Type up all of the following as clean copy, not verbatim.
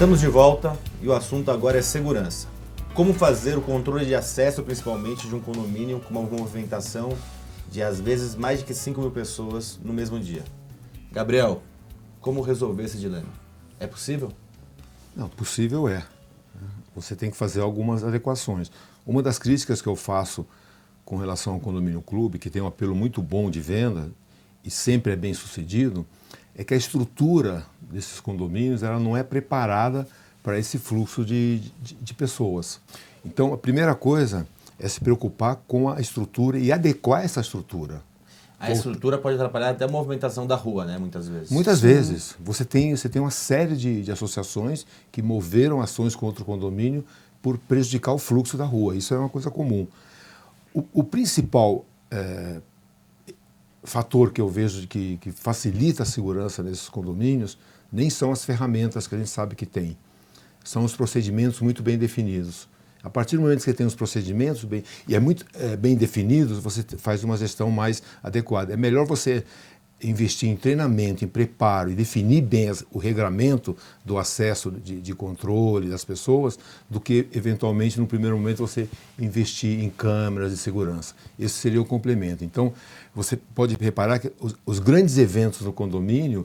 Estamos de volta e o assunto agora é segurança. Como fazer o controle de acesso, principalmente de um condomínio com uma movimentação de, às vezes, mais de 5 mil pessoas no mesmo dia. Gabriel, como resolver esse dilema? É possível? Não, possível é. Você tem que fazer algumas adequações. Uma das críticas que eu faço com relação ao condomínio clube, que tem um apelo muito bom de venda e sempre é bem sucedido, é que a estrutura desses condomínios ela não é preparada para esse fluxo de pessoas. Então, a primeira coisa é se preocupar com a estrutura e adequar essa estrutura. A estrutura pode atrapalhar até a movimentação da rua, né? Muitas vezes. Muitas vezes. Você tem uma série de associações que moveram ações contra o condomínio por prejudicar o fluxo da rua. Isso é uma coisa comum. O principal fator que eu vejo que facilita a segurança nesses condomínios nem são as ferramentas que a gente sabe que tem. São os procedimentos muito bem definidos. A partir do momento que você tem os procedimentos bem definidos, você faz uma gestão mais adequada. É melhor você investir em treinamento, em preparo e definir bem o regramento do acesso de controle das pessoas do que, eventualmente, no primeiro momento, você investir em câmeras de segurança. Esse seria o complemento. Então, você pode reparar que os grandes eventos no condomínio,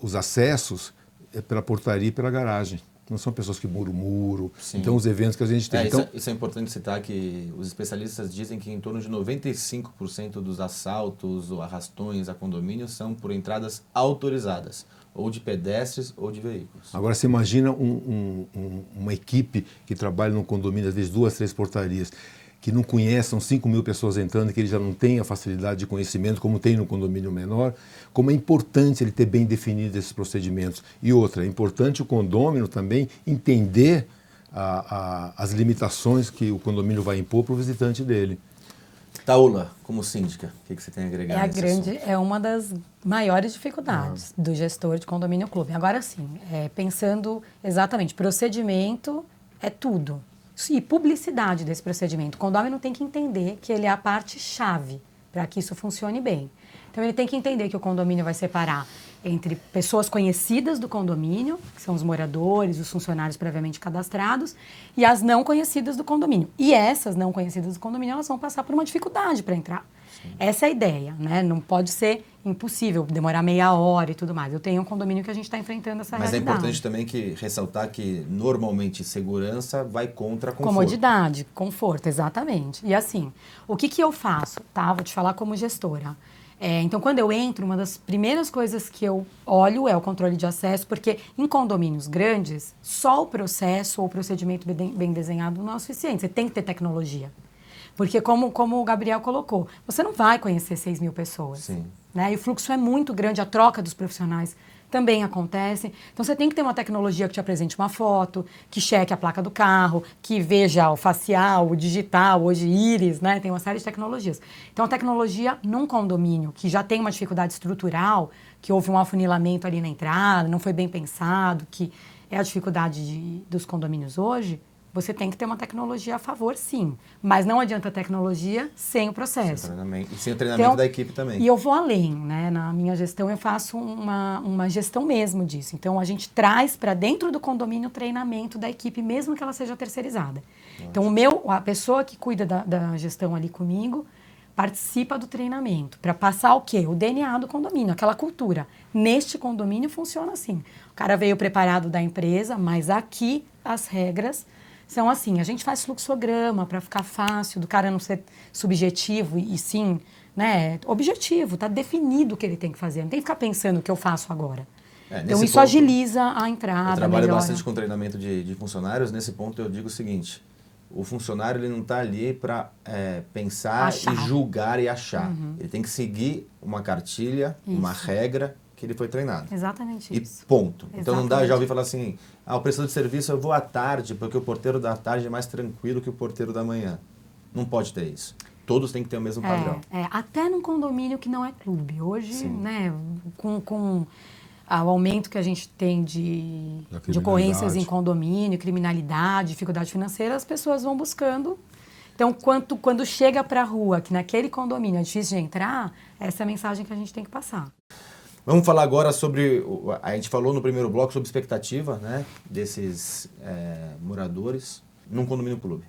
os acessos é pela portaria e pela garagem. Não são pessoas que muro. Então, os eventos que a gente tem... Isso é importante citar que os especialistas dizem que em torno de 95% dos assaltos ou arrastões a condomínios são por entradas autorizadas, ou de pedestres ou de veículos. Agora, você imagina uma equipe que trabalha num condomínio, às vezes 2, 3 portarias, que não conheçam 5 mil pessoas entrando, que ele já não tem a facilidade de conhecimento, como tem no condomínio menor, como é importante ele ter bem definido esses procedimentos. E outra, é importante o condômino também entender as limitações que o condomínio vai impor para o visitante dele. Taula, como síndica, o que você tem a agregar nesse assunto? É uma das maiores dificuldades do gestor de condomínio clube. Agora sim, pensando exatamente, procedimento é tudo. E publicidade desse procedimento. O condomínio tem que entender que ele é a parte-chave para que isso funcione bem. Então, ele tem que entender que o condomínio vai separar entre pessoas conhecidas do condomínio, que são os moradores, os funcionários previamente cadastrados, e as não conhecidas do condomínio. E essas não conhecidas do condomínio, elas vão passar por uma dificuldade para entrar. Sim. Essa é a ideia, né? Não pode ser impossível, demorar meia hora e tudo mais. Eu tenho um condomínio que a gente está enfrentando essa realidade. Mas é importante também ressaltar que, normalmente, segurança vai contra conforto. Comodidade, conforto, exatamente. E assim, o que eu faço? Tá? Vou te falar como gestora. Então, quando eu entro, uma das primeiras coisas que eu olho é o controle de acesso, porque em condomínios grandes, só o processo ou o procedimento bem desenhado não é o suficiente. Você tem que ter tecnologia. Porque, como o Gabriel colocou, você não vai conhecer 6 mil pessoas. Sim. Né? E o fluxo é muito grande, a troca dos profissionais também acontece. Então, você tem que ter uma tecnologia que te apresente uma foto, que cheque a placa do carro, que veja o facial, o digital, hoje íris, né? Tem uma série de tecnologias. Então, a tecnologia num condomínio que já tem uma dificuldade estrutural, que houve um afunilamento ali na entrada, não foi bem pensado, que é a dificuldade dos condomínios hoje, você tem que ter uma tecnologia a favor, sim. Mas não adianta tecnologia sem o processo. Sem o treinamento da equipe também. E eu vou além, né? Na minha gestão, eu faço uma gestão mesmo disso. Então, a gente traz para dentro do condomínio o treinamento da equipe, mesmo que ela seja terceirizada. Nossa. Então, a pessoa que cuida da gestão ali comigo participa do treinamento para passar o quê? O DNA do condomínio, aquela cultura. Neste condomínio funciona assim. O cara veio preparado da empresa, mas aqui as regras são assim, a gente faz fluxograma para ficar fácil, do cara não ser subjetivo e sim, né, objetivo, tá definido o que ele tem que fazer, não tem que ficar pensando o que eu faço agora. Então isso agiliza a entrada, eu trabalho bastante com treinamento de funcionários, nesse ponto eu digo o seguinte, o funcionário ele não está ali para pensar e julgar e achar, ele tem que seguir uma cartilha, uma regra, que ele foi treinado. Exatamente isso. E ponto. Exatamente. Então não dá, já ouvi falar assim, o prestador de serviço eu vou à tarde, porque o porteiro da tarde é mais tranquilo que o porteiro da manhã. Não pode ter isso. Todos têm que ter o mesmo padrão. Até num condomínio que não é clube. Hoje, né, com o aumento que a gente tem de ocorrências em condomínio, criminalidade, dificuldade financeira, as pessoas vão buscando. Então, quando chega para a rua, que naquele condomínio é difícil de entrar, essa é a mensagem que a gente tem que passar. Vamos falar agora sobre, a gente falou no primeiro bloco sobre expectativa, né, desses moradores num condomínio clube.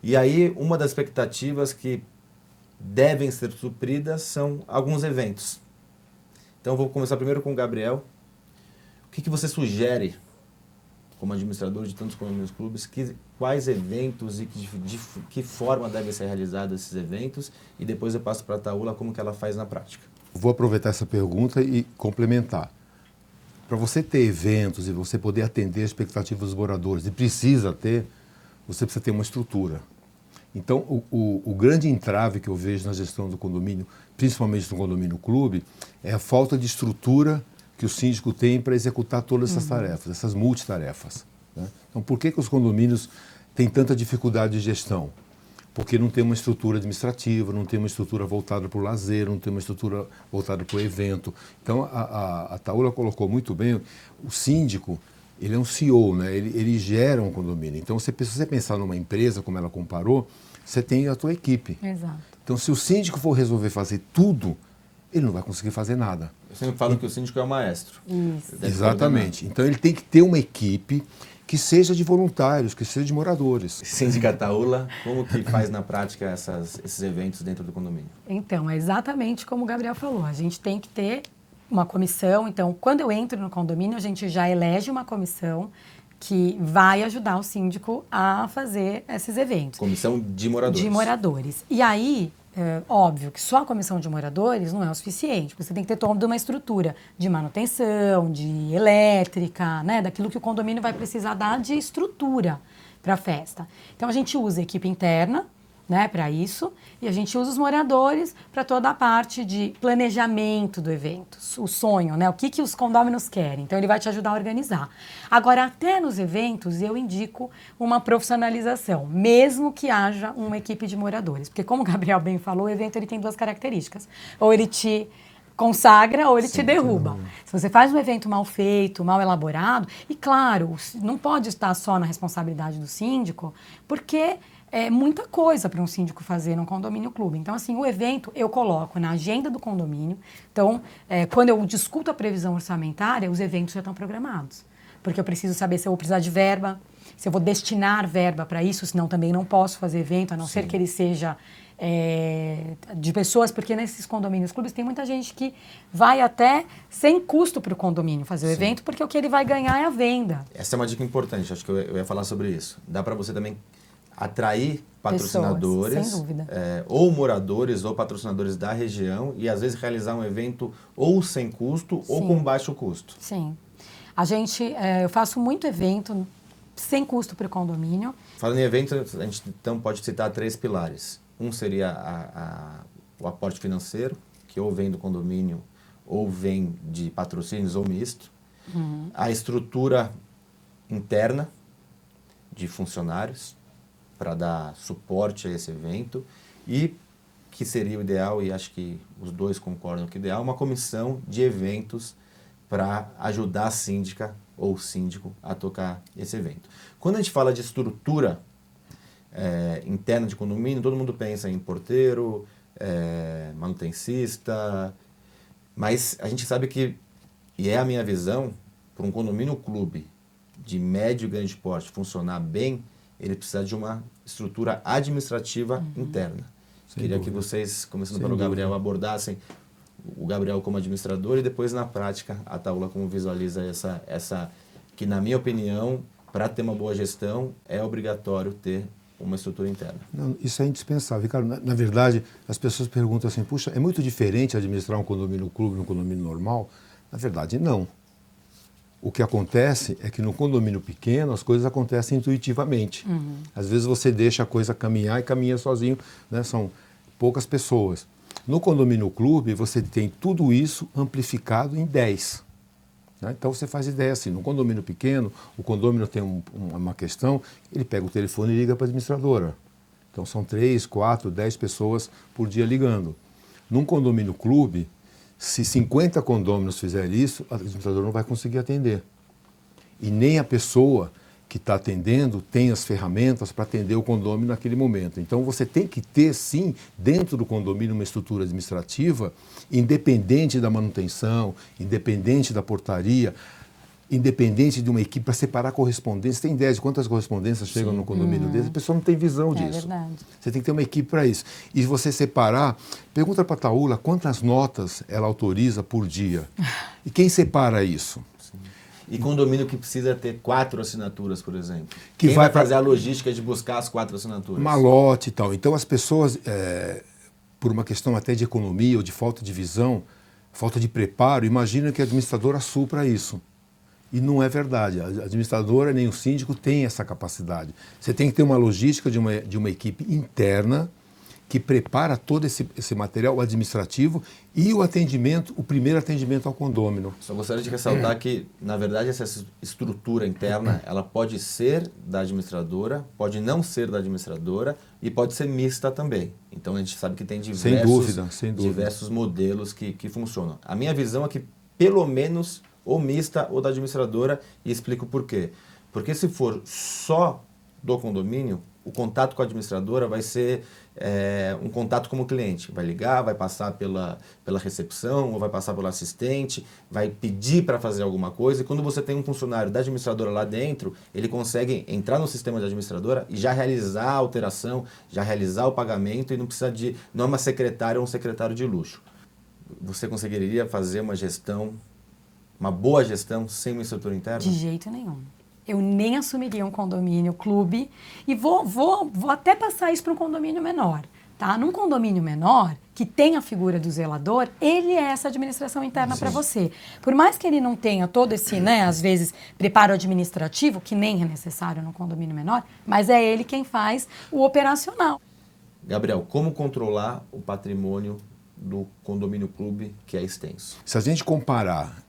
E aí, uma das expectativas que devem ser supridas são alguns eventos. Então, eu vou começar primeiro com o Gabriel. O que você sugere, como administrador de tantos condomínios clubes, quais eventos e de que forma devem ser realizados esses eventos? E depois eu passo para a Taula como que ela faz na prática. Vou aproveitar essa pergunta e complementar. Para você ter eventos e você poder atender as expectativas dos moradores, e você precisa ter uma estrutura. Então, o grande entrave que eu vejo na gestão do condomínio, principalmente no condomínio clube, é a falta de estrutura que o síndico tem para executar todas essas tarefas, essas multitarefas, né? Então, por que os condomínios têm tanta dificuldade de gestão? Porque não tem uma estrutura administrativa, não tem uma estrutura voltada para o lazer, não tem uma estrutura voltada para o evento. Então, a Taula colocou muito bem, o síndico, ele é um CEO, né? Ele gera um condomínio. Então, se você pensar numa empresa, como ela comparou, você tem a tua equipe. Exato. Então, se o síndico for resolver fazer tudo, ele não vai conseguir fazer nada. Eu sempre falo que o síndico é o maestro. Isso. Exatamente. Então, ele tem que ter uma equipe que seja de voluntários, que seja de moradores. Síndica Taula, como que faz na prática esses eventos dentro do condomínio? Então, é exatamente como o Gabriel falou. A gente tem que ter uma comissão. Então, quando eu entro no condomínio, a gente já elege uma comissão que vai ajudar o síndico a fazer esses eventos. Comissão de moradores. De moradores. E aí, óbvio que só a comissão de moradores não é o suficiente. Você tem que ter toda uma estrutura de manutenção, de elétrica, né? Daquilo que o condomínio vai precisar dar de estrutura para a festa. Então, a gente usa a equipe interna, né, para isso, e a gente usa os moradores para toda a parte de planejamento do evento, o sonho, né, o que os condôminos querem. Então, ele vai te ajudar a organizar. Agora, até nos eventos, eu indico uma profissionalização, mesmo que haja uma equipe de moradores. Porque, como o Gabriel bem falou, o evento ele tem duas características. Ou ele te consagra ou ele te derruba. Se você faz um evento mal feito, mal elaborado, e claro, não pode estar só na responsabilidade do síndico, porque é muita coisa para um síndico fazer num condomínio clube. Então, assim, o evento eu coloco na agenda do condomínio. Então, quando eu discuto a previsão orçamentária, os eventos já estão programados. Porque eu preciso saber se eu vou precisar de verba, se eu vou destinar verba para isso, senão também não posso fazer evento, a não ser que ele seja de pessoas, porque nesses condomínios clubes tem muita gente que vai até sem custo para o condomínio fazer o evento, porque o que ele vai ganhar é a venda. Essa é uma dica importante, acho que eu ia falar sobre isso. Dá para você também atrair patrocinadores, pessoas, sem dúvida. Ou moradores ou patrocinadores da região e às vezes realizar um evento ou sem custo ou com baixo custo. Sim. A gente, eu faço muito evento sem custo para o condomínio. Falando em evento, a gente então pode citar 3 pilares. Um seria o aporte financeiro, que ou vem do condomínio ou vem de patrocínios ou misto. A estrutura interna de funcionários para dar suporte a esse evento e, que seria o ideal, e acho que os dois concordam que o ideal, uma comissão de eventos para ajudar a síndica ou o síndico a tocar esse evento. Quando a gente fala de estrutura interna de condomínio, todo mundo pensa em porteiro, manutencista, mas a gente sabe que, e é a minha visão, para um condomínio clube de médio e grande porte funcionar bem, ele precisa de uma estrutura administrativa interna. Queria que vocês, começando pelo Gabriel, abordassem o Gabriel como administrador e depois, na prática, a Taula como visualiza essa que, na minha opinião, para ter uma boa gestão, é obrigatório ter uma estrutura interna. Não, isso é indispensável. Cara, na verdade, as pessoas perguntam assim, puxa, é muito diferente administrar um condomínio clube de um condomínio normal? Na verdade, não. O que acontece é que no condomínio pequeno as coisas acontecem intuitivamente. Às vezes você deixa a coisa caminhar e caminha sozinho, né? São poucas pessoas. No condomínio clube você tem tudo isso amplificado em 10. Né? Então você faz ideia assim, no condomínio pequeno, o condomínio tem uma questão, ele pega o telefone e liga para a administradora. Então são 3, 4, 10 pessoas por dia ligando. Num condomínio clube, se 50 condôminos fizerem isso, a administradora não vai conseguir atender. E nem a pessoa que está atendendo tem as ferramentas para atender o condomínio naquele momento. Então você tem que ter, sim, dentro do condomínio uma estrutura administrativa, independente da manutenção, independente da portaria, independente de uma equipe para separar correspondências. Tem ideia de quantas correspondências chegam no condomínio deles? A pessoa não tem visão disso. Verdade. Você tem que ter uma equipe para isso. E você separar, pergunta para a Taula quantas notas ela autoriza por dia. E quem separa isso? E condomínio que precisa ter 4 assinaturas, por exemplo. Que Quem vai vai fazer a logística de buscar as 4 assinaturas? Malote e tal. Então as pessoas, por uma questão até de economia ou de falta de visão, falta de preparo, imaginam que a administradora supra isso. E não é verdade. A administradora nem o síndico tem essa capacidade. Você tem que ter uma logística de uma equipe interna que prepara todo esse material administrativo e o atendimento, o primeiro atendimento ao condômino. Só gostaria de ressaltar que, na verdade, essa estrutura interna, ela pode ser da administradora, pode não ser da administradora e pode ser mista também. Então, a gente sabe que tem diversos modelos que funcionam. A minha visão é que, pelo menos, ou mista ou da administradora, e explico por quê. Porque se for só do condomínio, o contato com a administradora vai ser um contato como cliente. Vai ligar, vai passar pela recepção, ou vai passar pelo assistente, vai pedir para fazer alguma coisa. E quando você tem um funcionário da administradora lá dentro, ele consegue entrar no sistema da administradora e já realizar a alteração, já realizar o pagamento e não é uma secretária ou um secretário de luxo. Você conseguiria fazer uma boa gestão sem uma estrutura interna? De jeito nenhum. Eu nem assumiria um condomínio, clube, e vou até passar isso para um condomínio menor. Tá? Num condomínio menor, que tem a figura do zelador, ele é essa administração interna para você. Por mais que ele não tenha todo esse, às vezes, preparo administrativo, que nem é necessário num condomínio menor, mas é ele quem faz o operacional. Gabriel, como controlar o patrimônio do condomínio clube que é extenso? Se a gente comparar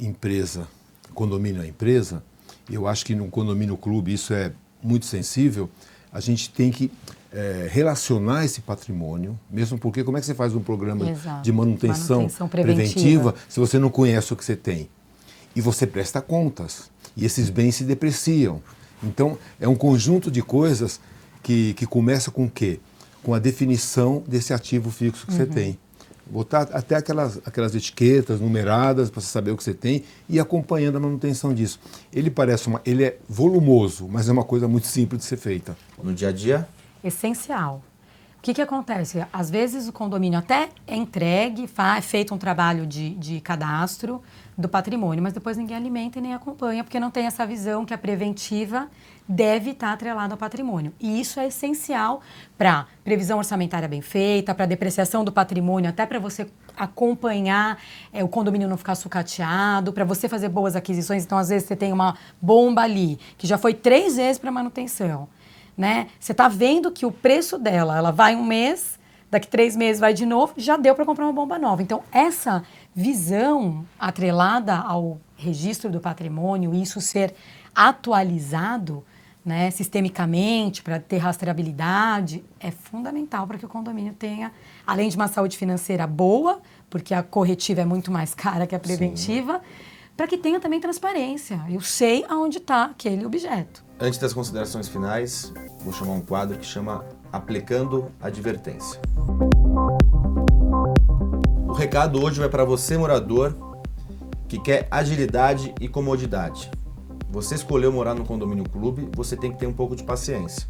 condomínio a empresa, eu acho que no condomínio clube isso é muito sensível. A gente tem que relacionar esse patrimônio, mesmo porque como é que você faz um programa de manutenção preventiva se você não conhece o que você tem? E você presta contas, e esses bens se depreciam. Então, é um conjunto de coisas que começa com o quê? Com a definição desse ativo fixo que você tem. Botar até aquelas etiquetas numeradas para você saber o que você tem e acompanhando a manutenção disso. Ele é volumoso, mas é uma coisa muito simples de ser feita. No dia a dia? Essencial. O que acontece? Às vezes o condomínio até é entregue, é feito um trabalho de cadastro do patrimônio, mas depois ninguém alimenta e nem acompanha, porque não tem essa visão que a preventiva deve estar atrelada ao patrimônio. E isso é essencial para previsão orçamentária bem feita, para depreciação do patrimônio, até para você acompanhar o condomínio não ficar sucateado, para você fazer boas aquisições. Então, às vezes, você tem uma bomba ali, que já foi 3 vezes para manutenção. Né? Você está vendo que o preço dela, ela vai um mês, daqui 3 meses vai de novo, já deu para comprar uma bomba nova. Então, essa visão atrelada ao registro do patrimônio, isso ser atualizado, né, sistemicamente, para ter rastreabilidade, é fundamental para que o condomínio tenha, além de uma saúde financeira boa, porque a corretiva é muito mais cara que a preventiva, para que tenha também transparência. Eu sei aonde está aquele objeto. Antes das considerações finais, vou chamar um quadro que chama Aplicando Advertência. O recado hoje vai para você, morador, que quer agilidade e comodidade. Você escolheu morar no condomínio clube, você tem que ter um pouco de paciência.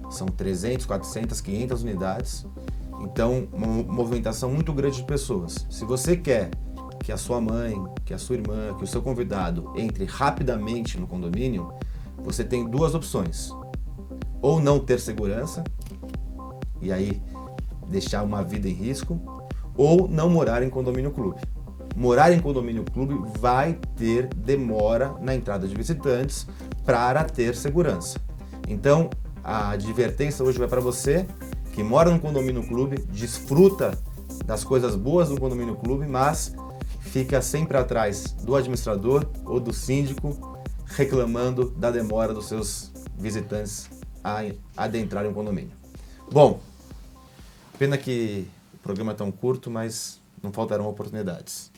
São 300, 400, 500 unidades, então uma movimentação muito grande de pessoas. Se você quer que a sua mãe, que a sua irmã, que o seu convidado entre rapidamente no condomínio, você tem 2 opções. Ou não ter segurança, e aí deixar uma vida em risco, ou não morar em condomínio clube. Morar em condomínio clube vai ter demora na entrada de visitantes para ter segurança. Então, a advertência hoje vai para você que mora no condomínio clube, desfruta das coisas boas do condomínio clube, mas fica sempre atrás do administrador ou do síndico reclamando da demora dos seus visitantes a adentrarem o condomínio. Bom, pena que o programa é tão curto, mas não faltarão oportunidades.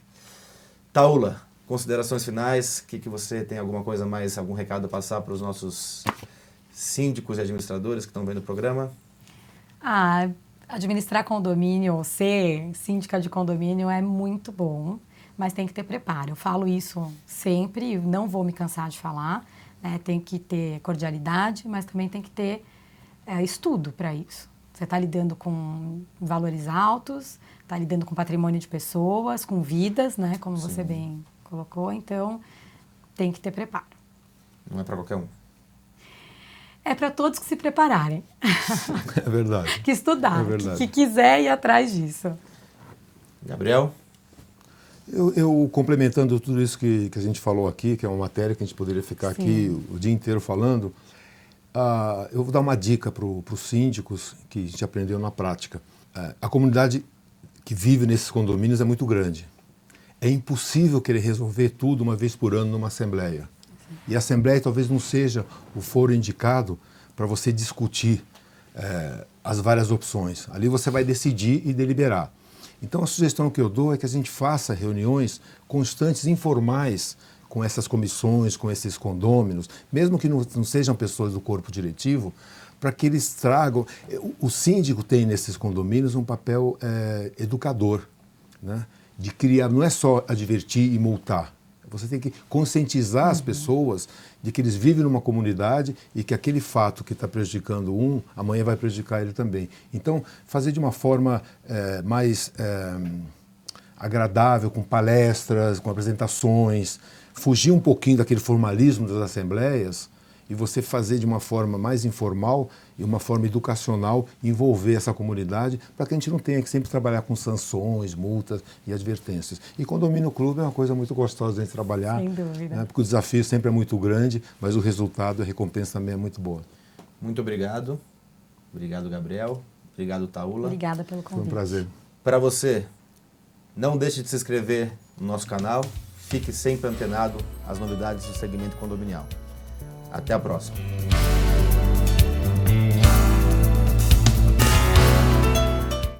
Taula, considerações finais, que você tem alguma coisa mais, algum recado a passar para os nossos síndicos e administradores que estão vendo o programa? Administrar condomínio ou ser síndica de condomínio é muito bom, mas tem que ter preparo. Eu falo isso sempre, não vou me cansar de falar, né? Tem que ter cordialidade, mas também tem que ter estudo para isso. Você está lidando com valores altos, está lidando com patrimônio de pessoas, com vidas, né? Como Sim. você bem colocou, então tem que ter preparo. Não é para qualquer um. É para todos que se prepararem. É verdade. Que estudar, É verdade. que quiser ir atrás disso. Gabriel? Eu complementando tudo isso que a gente falou aqui, que é uma matéria que a gente poderia ficar Sim. aqui o dia inteiro falando, eu vou dar uma dica para os síndicos que a gente aprendeu na prática. A comunidade que vive nesses condomínios é muito grande. É impossível querer resolver tudo uma vez por ano numa assembleia. E a assembleia talvez não seja o foro indicado para você discutir as várias opções. Ali você vai decidir e deliberar. Então a sugestão que eu dou é que a gente faça reuniões constantes, informais, com essas comissões, com esses condôminos, mesmo que não sejam pessoas do corpo diretivo, para que eles tragam... O síndico tem nesses condomínios um papel educador, né? De criar, não é só advertir e multar. Você tem que conscientizar as pessoas de que eles vivem numa comunidade e que aquele fato que está prejudicando um, amanhã vai prejudicar ele também. Então, fazer de uma forma mais agradável, com palestras, com apresentações, fugir um pouquinho daquele formalismo das assembleias e você fazer de uma forma mais informal e uma forma educacional, envolver essa comunidade, para que a gente não tenha que sempre trabalhar com sanções, multas e advertências. E condomínio clube é uma coisa muito gostosa de a gente trabalhar, Sem dúvida. né, porque o desafio sempre é muito grande, mas o resultado, a recompensa também é muito boa. Muito obrigado. Obrigado, Gabriel. Obrigado, Taula. Obrigada pelo Foi um convite. prazer. Para você, não deixe de se inscrever no nosso canal. Fique sempre antenado às novidades do segmento condominial. Até a próxima.